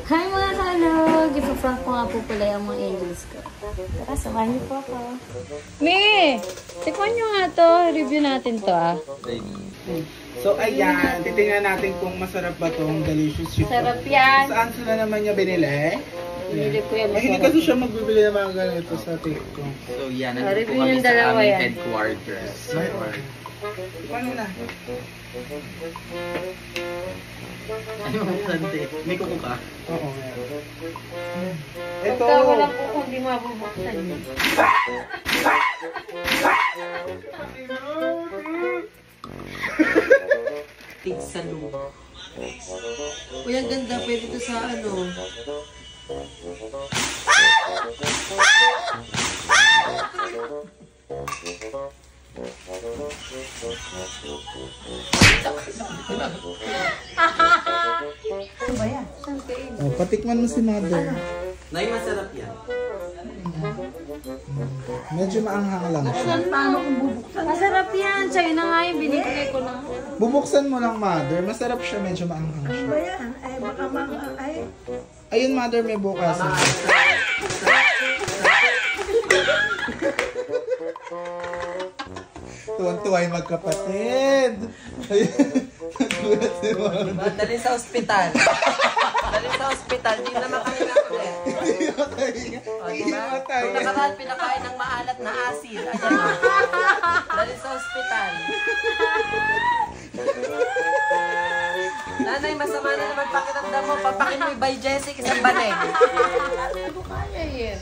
Hi mga kalog! Ipaprank ko nga po pala yung mga angels ko. Tara, samahan niyo po ako. Me! Tikman niyo nga to. Review natin to So ayan, titingnan natin kung masarap ba tong delicious chicken. Sarap yan. Saan sila naman niya binili? Binili ko yan. Mahilig kasi siya magbibili ng mga ganito sa TikTok. So yan, nandito Review po kami yung sa dalawa aming yan. headquarters. Paano na? Ano ang sante? May kuko ka? Oo. Ito. Pagka walang kuko, hindi mabubuksan yun. Tig sa lupa. Uy, ang ganda. Pwede ito sa ano. Ano ba yan? Oh, patikman mo si mother. Nay, masarap yan. Medyo maanghang lang siya. Paano kung bubuksan? Masarap yan. China nga yung binibigay ko lang. Bubuksan mo lang, mother. Masarap siya, medyo maanghang Ano siya. ba yan? Ay, baka mga... Ay, Ayun, mother, may bukas. Tuwan-tuwa yung magkapatid. Nagulat si mother. dalhin sa ospital. Dalhin sa ospital. Hindi na makahinga ulit. Ihimatay. Kung nakaraan, pinakain ng maalat na asin. Ayan o. Dalhin sa ospital. Nanay, masama na naman pakiramdam mo. Papakin mo yung by Jessic isang banig. Ano kaya